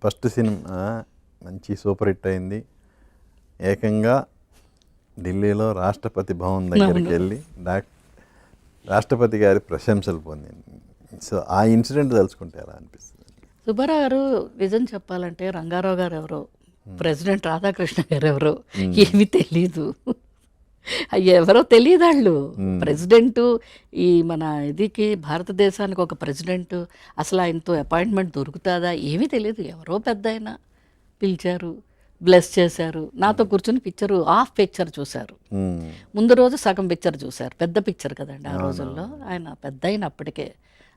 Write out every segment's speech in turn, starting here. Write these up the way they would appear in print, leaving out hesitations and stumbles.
First cinema మంచి super hit అయింది. ఏకంగా ఢిల్లీలో రాష్ట్రపతి భవన్ దగ్గరికి వెళ్ళి రాష్ట్రపతి గారి ప్రశంసలు పొందింది. సో ఆ ఇన్సిడెంట్ తలుచుకుంటే ఎలా అనిపిస్తుంది? సుబ్బారావు గారు నిజం చెప్పాలంటే రంగారావు గారు ఎవరో, ప్రెసిడెంట్ రాధాకృష్ణ గారు ఎవరో ఏమీ తెలీదు. ఎవరో తెలియదు వాళ్ళు. ప్రెసిడెంటు ఈ మన ఇదికి భారతదేశానికి ఒక ప్రెసిడెంట్, అసలు ఆయనతో అపాయింట్మెంట్ దొరుకుతుందా ఏమీ తెలియదు. ఎవరో పెద్ద ఆయన పిలిచారు, బ్లెస్ చేశారు, నాతో కూర్చొని పిక్చరు హాఫ్ పిక్చర్ చూశారు. ముందు రోజు సగం పిక్చర్ చూశారు. పెద్ద పిక్చర్ కదండి ఆ రోజుల్లో. ఆయన పెద్ద అయిన అప్పటికే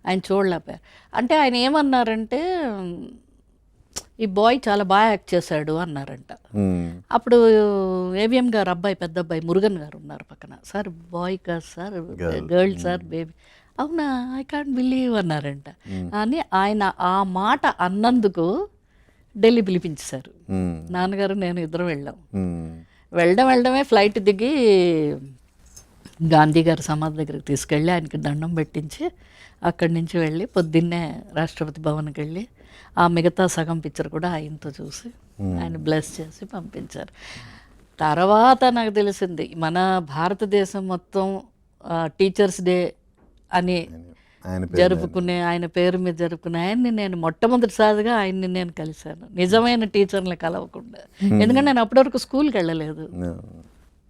ఆయన చూడలేకపోయారు. అంటే ఆయన ఏమన్నారంటే ఈ బాయ్ చాలా బాగా యాక్ట్ చేశాడు అన్నారంట. అప్పుడు ఏవిఎం గారు అబ్బాయి, పెద్ద అబ్బాయి మురుగన్ గారు ఉన్నారు పక్కన. సార్ బాయ్ కాదు సార్, గర్ల్ సార్, బేబీ. అవునా, ఐ కాంట్ బిలీవ్ అన్నారంట. అని ఆయన ఆ మాట అన్నందుకు ఢిల్లీ పిలిపించేశారు. నాన్నగారు నేను ఇద్దరం వెళ్ళడమే ఫ్లైట్ దిగి గాంధీ గారి సమాధి దగ్గరికి తీసుకెళ్ళి ఆయనకి దండం పెట్టించి అక్కడి నుంచి వెళ్ళి పొద్దున్నే రాష్ట్రపతి భవన్కి వెళ్ళి ఆ మిగతా సగం పిక్చర్ కూడా ఆయనతో చూసి ఆయన బ్లెస్ చేసి పంపించారు. తర్వాత నాకు తెలిసింది మన భారతదేశం మొత్తం టీచర్స్ డే అని జరుపుకునే, ఆయన పేరు మీద జరుపుకునే ఆయన్ని నేను మొట్టమొదటిసారిగా ఆయన్ని నేను కలిశాను, నిజమైన టీచర్ని కలవకుండా. ఎందుకంటే నేను అప్పటి వరకు స్కూల్కి వెళ్ళలేదు.